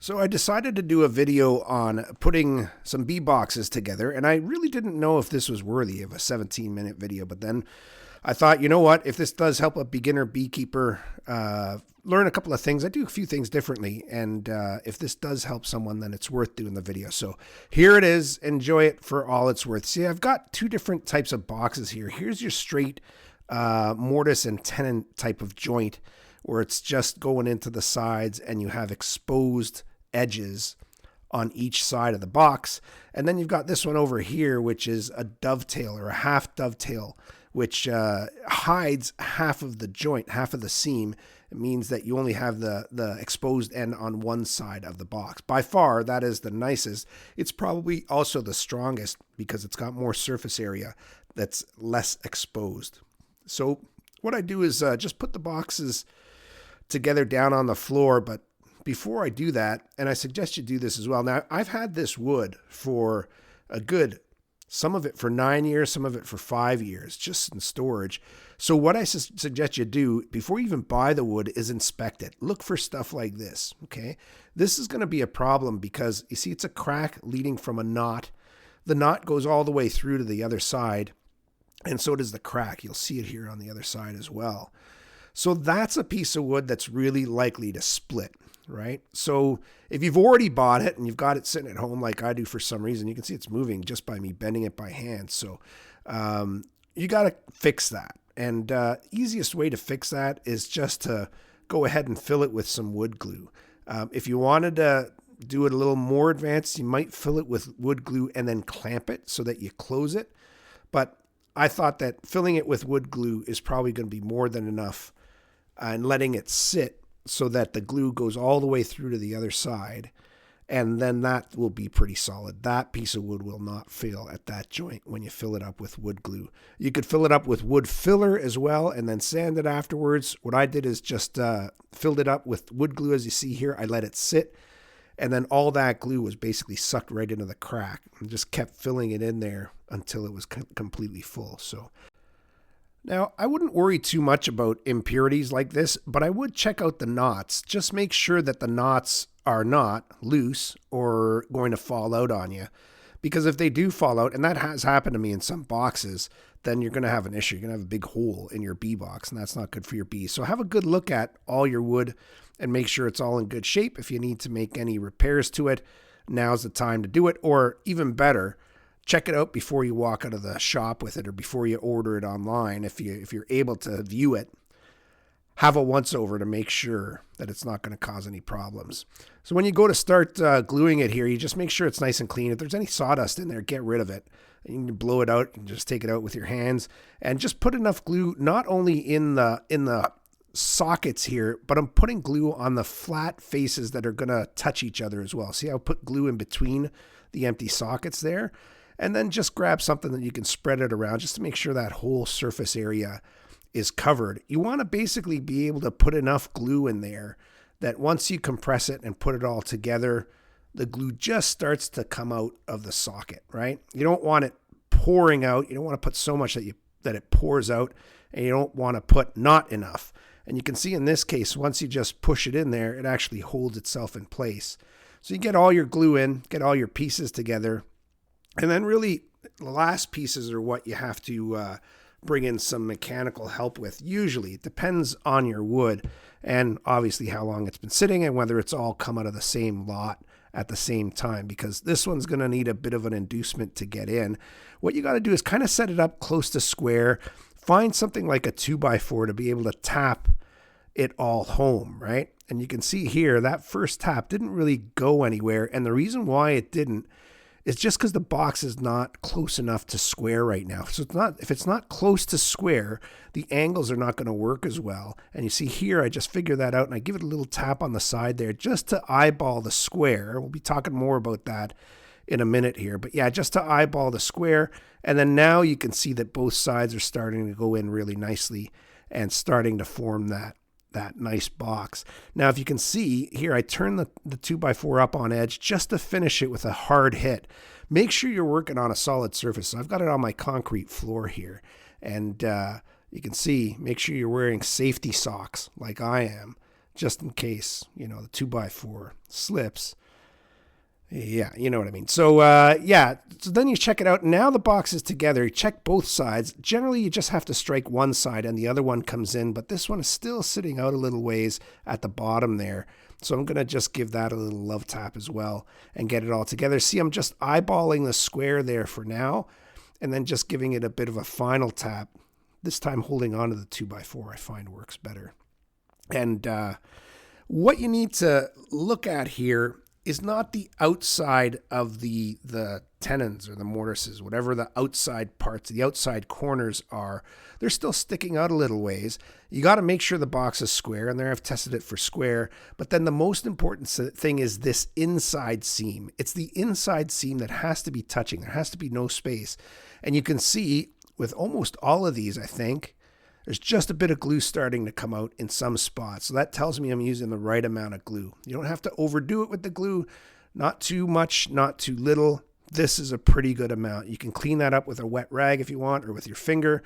So I decided to do a video on putting some bee boxes together, and I really didn't know if this was worthy of a 17-minute video, but then I thought, you know what, if this does help a beginner beekeeper learn a couple of things, I do a few things differently, and if this does help someone, then it's worth doing the video. So here it is. Enjoy it for all it's worth. See, I've got two different types of boxes here. Here's your straight mortise and tenon type of joint, where it's just going into the sides and you have exposed edges on each side of the box. And then you've got this one over here, which is a dovetail or a half dovetail, which hides half of the joint, half of the seam. It means that you only have the exposed end on one side of the box. By far, that is the nicest. It's probably also the strongest because it's got more surface area that's less exposed. So what I do is just put the boxes together down on the floor, but before I do that, and I suggest you do this as well. Now, I've had this wood for a good, some of it for 9 years, some of it for 5 years, just in storage. So what I suggest you do before you even buy the wood is inspect it. Look for stuff like this, okay? This is going to be a problem because, you see, it's a crack leading from a knot. The knot goes all the way through to the other side, and so does the crack. You'll see it here on the other side as well. So that's a piece of wood that's really likely to split, right? So if you've already bought it and you've got it sitting at home like I do for some reason, you can see it's moving just by me bending it by hand. So you got to fix that. And easiest way to fix that is just to go ahead and fill it with some wood glue. If you wanted to do it a little more advanced, you might fill it with wood glue and then clamp it so that you close it. But I thought that filling it with wood glue is probably going to be more than enough, and letting it sit so that the glue goes all the way through to the other side, and then that will be pretty solid. That piece of wood will not fail at that joint when you fill it up with wood glue. You could fill it up with wood filler as well and then sand it afterwards. What I did is just filled it up with wood glue, as you see here. I let it sit, and then all that glue was basically sucked right into the crack and just kept filling it in there until it was completely full. So now, I wouldn't worry too much about impurities like this, but I would check out the knots. Just make sure that the knots are not loose or going to fall out on you. Because if they do fall out, and that has happened to me in some boxes, then you're going to have an issue. You're going to have a big hole in your bee box, and that's not good for your bees. So have a good look at all your wood and make sure it's all in good shape. If you need to make any repairs to it, now's the time to do it. Or even better, check it out before you walk out of the shop with it or before you order it online. If you're able to view it, have a once-over to make sure that it's not going to cause any problems. So when you go to start gluing it here, you just make sure it's nice and clean. If there's any sawdust in there, get rid of it. You can blow it out and just take it out with your hands. And just put enough glue, not only in the sockets here, but I'm putting glue on the flat faces that are going to touch each other as well. See, I'll put glue in between the empty sockets there. And then just grab something that you can spread it around just to make sure that whole surface area is covered. You want to basically be able to put enough glue in there that once you compress it and put it all together, the glue just starts to come out of the socket, right? You don't want it pouring out. You don't want to put so much that it pours out, and you don't want to put not enough. And you can see in this case, once you just push it in there, it actually holds itself in place. So you get all your glue in, get all your pieces together. And then really the last pieces are what you have to bring in some mechanical help with. Usually it depends on your wood and obviously how long it's been sitting and whether it's all come out of the same lot at the same time, because this one's going to need a bit of an inducement to get in. What you got to do is kind of set it up close to square. Find something like a 2x4 to be able to tap it all home, right? And you can see here that first tap didn't really go anywhere. And the reason why it didn't is just because the box is not close enough to square right now. So if it's not close to square, the angles are not going to work as well. And you see here, I just figured that out and I give it a little tap on the side there just to eyeball the square. We'll be talking more about that in a minute here. But yeah, just to eyeball the square. And then now you can see that both sides are starting to go in really nicely and starting to form that nice box. Now, if you can see here, I turn the 2x4 up on edge just to finish it with a hard hit. Make sure you're working on a solid surface. So I've got it on my concrete floor here. And you can see, make sure you're wearing safety socks like I am just in case, you know, the 2x4 slips. Yeah, you know what I mean. So, yeah, so then you check it out. Now the box is together. You check both sides. Generally, you just have to strike one side and the other one comes in, but this one is still sitting out a little ways at the bottom there. So I'm going to just give that a little love tap as well and get it all together. See, I'm just eyeballing the square there for now and then just giving it a bit of a final tap. This time holding on to the 2x4 I find works better. And what you need to look at here is not the outside of the tenons or the mortises, whatever the outside parts, the outside corners are. They're still sticking out a little ways. You got to make sure the box is square, and there I've tested it for square. But then the most important thing is this inside seam. It's the inside seam that has to be touching. There has to be no space. And you can see with almost all of these, I think, there's just a bit of glue starting to come out in some spots. So that tells me I'm using the right amount of glue. You don't have to overdo it with the glue. Not too much, not too little. This is a pretty good amount. You can clean that up with a wet rag if you want or with your finger.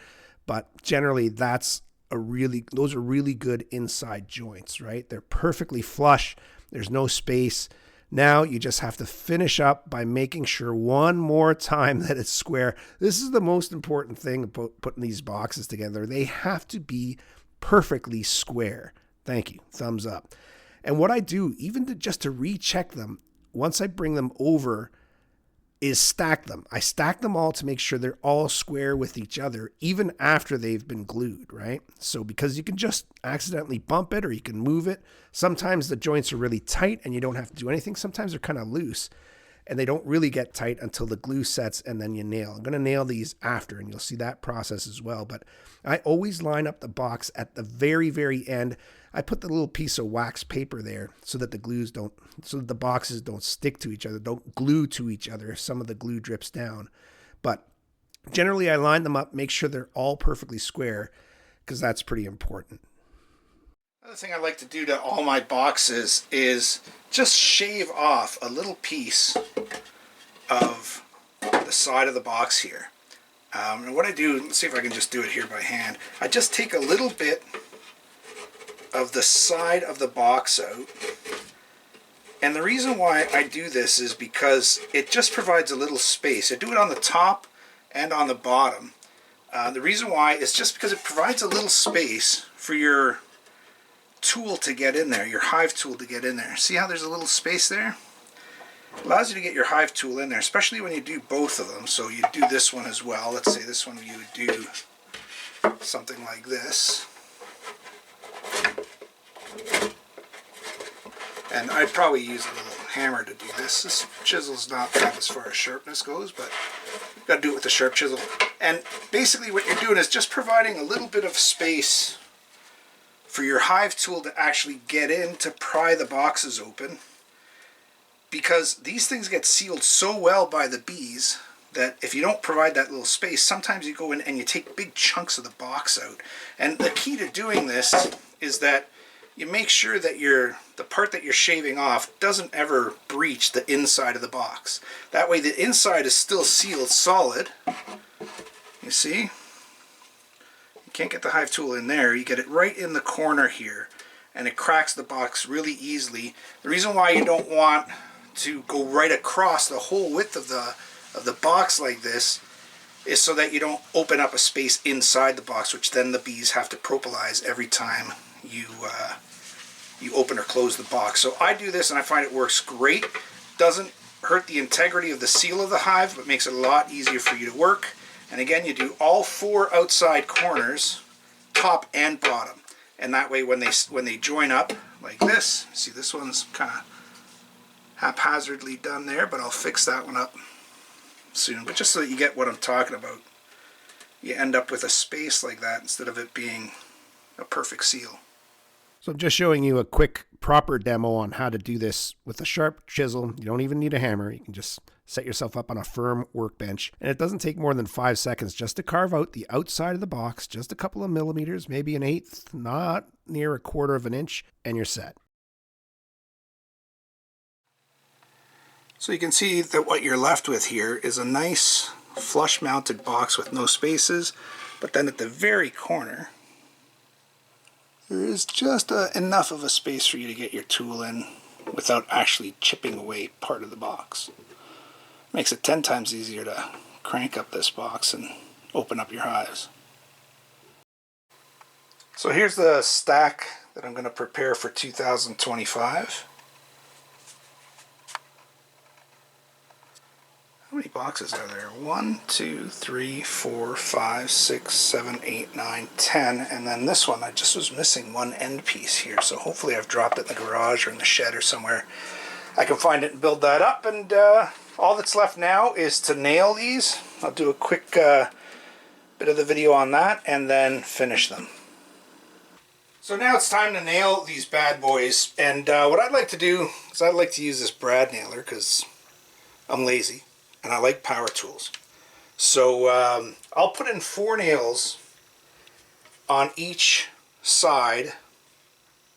But generally, those are really good inside joints, right? They're perfectly flush. There's no space. Now you just have to finish up by making sure one more time that it's square. This is the most important thing about putting these boxes together. They have to be perfectly square. Thank you. Thumbs up. And what I do, even just to recheck them, once I bring them over, is stack them. I stack them all to make sure they're all square with each other, even after they've been glued, right? So because you can just accidentally bump it or you can move it. Sometimes the joints are really tight and you don't have to do anything. Sometimes they're kind of loose and they don't really get tight until the glue sets and then you nail. I'm going to nail these after and you'll see that process as well. But I always line up the box at the very, very end. I put the little piece of wax paper there so that the boxes don't stick to each other, don't glue to each other if some of the glue drips down. But generally I line them up, make sure they're all perfectly square because that's pretty important. Another thing I like to do to all my boxes is just shave off a little piece of the side of the box here. And what I do, let's see if I can just do it here by hand. I just take a little bit of the side of the box out. And the reason why I do this is because it just provides a little space. I do it on the top and on the bottom. The reason why is just because it provides a little space for your tool to get in there, your Hive tool to get in there. See how there's a little space there? It allows you to get your Hive tool in there, especially when you do both of them. So you do this one as well. Let's say this one you would do something like this. And I'd probably use a little hammer to do this. This chisel's not bad as far as sharpness goes, but you've got to do it with a sharp chisel. And basically what you're doing is just providing a little bit of space for your Hive tool to actually get in to pry the boxes open, because these things get sealed so well by the bees that if you don't provide that little space, sometimes you go in and you take big chunks of the box out. And the key to doing this is that you make sure that the part that you're shaving off doesn't ever breach the inside of the box. That way the inside is still sealed solid. You see? You can't get the Hive tool in there. You get it right in the corner here and it cracks the box really easily. The reason why you don't want to go right across the whole width of the box like this is so that you don't open up a space inside the box, which then the bees have to propolize every time you open or close the box. So I do this and I find it works great. Doesn't hurt the integrity of the seal of the hive, but makes it a lot easier for you to work. And again, you do all 4 outside corners, top and bottom. And that way when they join up like this, see this one's kind of haphazardly done there, but I'll fix that one up soon. But just so that you get what I'm talking about, you end up with a space like that instead of it being a perfect seal. So I'm just showing you a quick proper demo on how to do this with a sharp chisel. You don't even need a hammer. You can just set yourself up on a firm workbench. And it doesn't take more than 5 seconds just to carve out the outside of the box, just a couple of millimeters, maybe 1/8, not near 1/4 of an inch, and you're set. So you can see that what you're left with here is a nice flush mounted box with no spaces, but then at the very corner, there is just enough of a space for you to get your tool in without actually chipping away part of the box. Makes it 10 times easier to crank up this box and open up your hives. So here's the stack that I'm going to prepare for 2025. How many boxes are there? 1, 2, 3, 4, 5, 6, 7, 8, 9, 10. And then this one, I just was missing one end piece here. So hopefully I've dropped it in the garage or in the shed or somewhere. I can find it and build that up. And all that's left now is to nail these. I'll do a quick bit of the video on that and then finish them. So now it's time to nail these bad boys. And what I'd like to do is I'd like to use this brad nailer because I'm lazy. And I like power tools. So I'll put in 4 nails on each side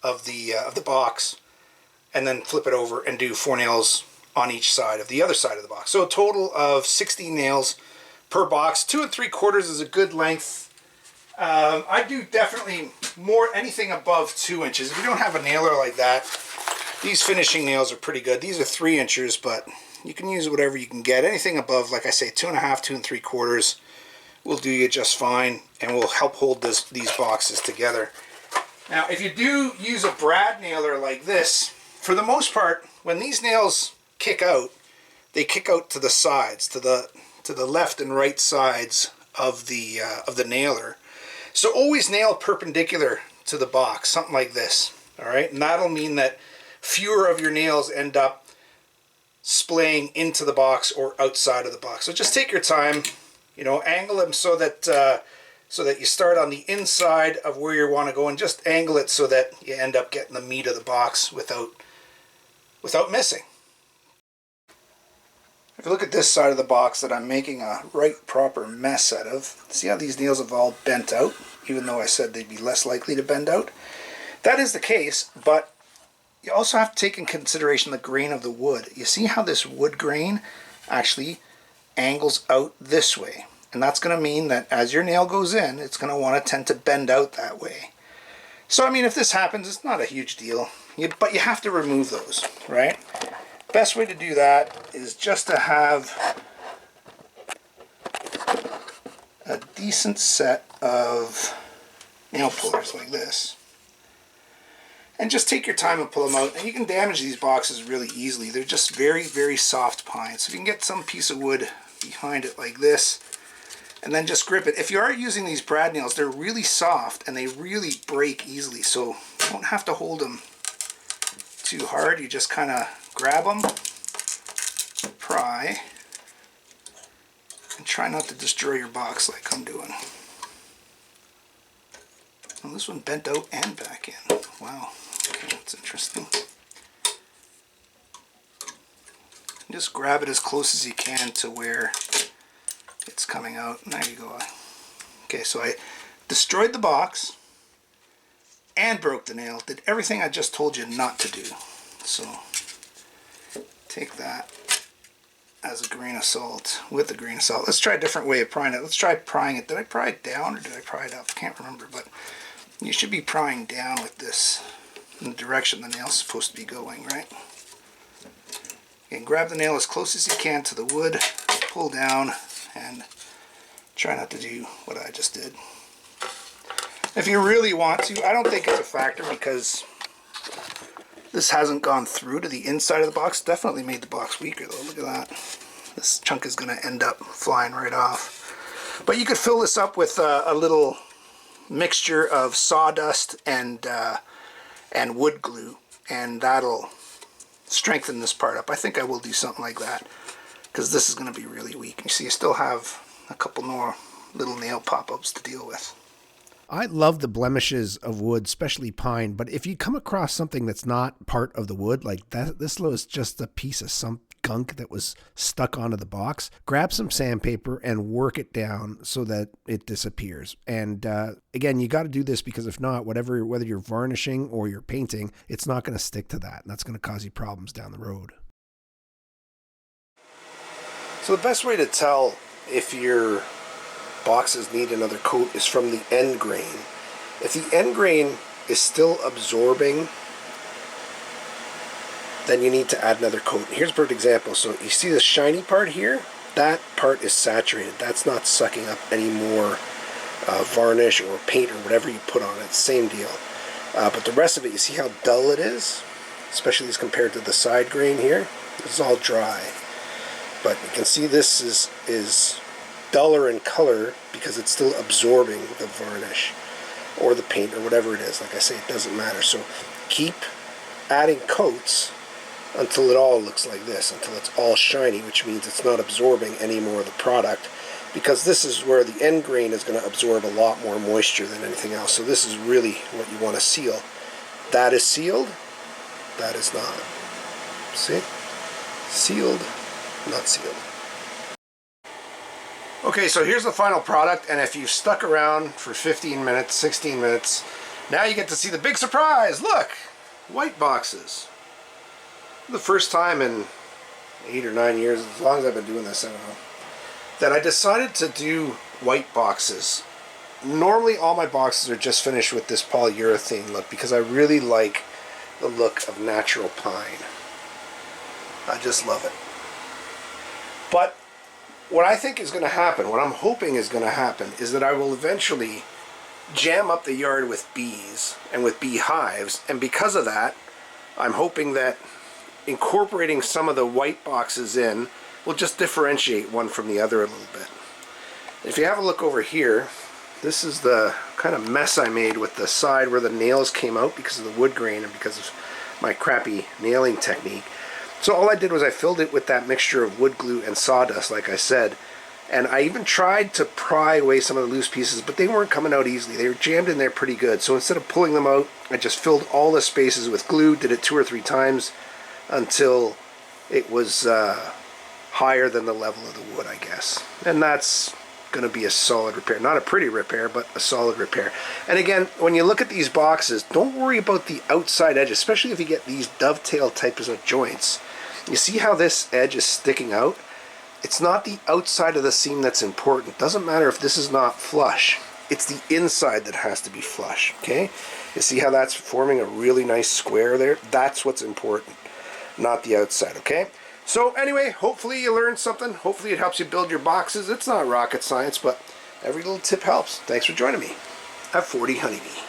of the box, and then flip it over and do 4 nails on each side of the other side of the box. So a total of 16 nails per box. 2 3/4 is a good length. I do definitely anything above 2 inches. If you don't have a nailer like that, these finishing nails are pretty good. These are 3 inches, but you can use whatever you can get. Anything above, like I say, 2 1/2, 2 3/4 will do you just fine and will help hold these boxes together. Now, if you do use a brad nailer like this, for the most part, when these nails kick out, they kick out to the sides, to the left and right sides of the nailer. So always nail perpendicular to the box, something like this. All right, and that'll mean that fewer of your nails end up splaying into the box or outside of the box. So just take your time, you know, angle them so that you start on the inside of where you want to go, and just angle it so that you end up getting the meat of the box without missing. If you look at this side of the box that I'm making a right proper mess out of, see how these nails have all bent out, even though I said they'd be less likely to bend out? That is the case, but you also have to take in consideration the grain of the wood. You see how this wood grain actually angles out this way. And that's going to mean that as your nail goes in, it's going to want to tend to bend out that way. So, I mean, if this happens, it's not a huge deal. But you have to remove those, right? Best way to do that is just to have a decent set of nail pullers like this. And just take your time and pull them out. And you can damage these boxes really easily. They're just very, very soft pine. So if you can get some piece of wood behind it like this, and then just grip it. If you are using these brad nails, they're really soft and they really break easily. So you don't have to hold them too hard. You just kind of grab them, pry, and try not to destroy your box like I'm doing. Well, this one bent out and back in. Wow. Okay, that's interesting. Just grab it as close as you can to where it's coming out. There you go. Okay, so I destroyed the box and broke the nail. Did everything I just told you not to do. So take that as a grain of salt, with a grain of salt. Let's try a different way of prying it. Let's try prying it. Did I pry it down or did I pry it up? I can't remember, but you should be prying down with this in the direction the nail's supposed to be going, right? And grab the nail as close as you can to the wood, pull down, and try not to do what I just did. If you really want to, I don't think it's a factor because this hasn't gone through to the inside of the box. Definitely made the box weaker though. Look at that. This chunk is going to end up flying right off. But you could fill this up with a little mixture of sawdust and wood glue, and that'll strengthen this part up. I think I will do something like that because this is going to be really weak. You see, you still have a couple more little nail pop-ups to deal with. I love the blemishes of wood, especially pine, but if you come across something that's not part of the wood, like that, this was just a piece of some gunk that was stuck onto the box, grab some sandpaper and work it down so that it disappears. And again, you got to do this because if not, whether you're varnishing or you're painting, it's not going to stick to that, and that's going to cause you problems down the road. So the best way to tell if your boxes need another coat is from the end grain. If the end grain is still absorbing, then you need to add another coat. Here's a perfect example. So you see the shiny part here? That part is saturated. That's not sucking up any more varnish or paint or whatever you put on it. Same deal. But the rest of it, you see how dull it is? Especially as compared to the side grain here. It's all dry. But you can see this is duller in color because it's still absorbing the varnish or the paint or whatever it is. Like I say, it doesn't matter. So keep adding coats until it all looks like this, until it's all shiny, which means it's not absorbing any more of the product, because this is where the end grain is going to absorb a lot more moisture than anything else. So this is really what you want to seal. That is sealed, that is not. See? Sealed, not sealed. Okay, so here's the final product, and if you've stuck around for 15 minutes, 16 minutes, now you get to see the big surprise. Look! White boxes. The first time in 8 or 9 years, as long as I've been doing this, I don't know, that I decided to do white boxes. Normally all my boxes are just finished with this polyurethane look because I really like the look of natural pine. I just love it. But what I think is going to happen, what I'm hoping is going to happen, is that I will eventually jam up the yard with bees and with beehives, and because of that, I'm hoping that incorporating some of the white boxes in will just differentiate one from the other a little bit. If you have a look over here, this is the kind of mess I made with the side where the nails came out because of the wood grain and because of my crappy nailing technique. So all I did was I filled it with that mixture of wood glue and sawdust, like I said, and I even tried to pry away some of the loose pieces, but they weren't coming out easily. They were jammed in there pretty good. So instead of pulling them out, I just filled all the spaces with glue, did it 2 or 3 times until it was higher than the level of the wood, I guess. And that's going to be a solid repair. Not a pretty repair, but a solid repair. And again, when you look at these boxes, don't worry about the outside edge, especially if you get these dovetail types of joints. You see how this edge is sticking out? It's not the outside of the seam that's important. Doesn't matter if this is not flush. It's the inside that has to be flush, okay? You see how that's forming a really nice square there? That's what's important, not the outside, okay? So anyway, hopefully you learned something. Hopefully it helps you build your boxes. It's not rocket science, but every little tip helps. Thanks for joining me. Have 40 Honeybee.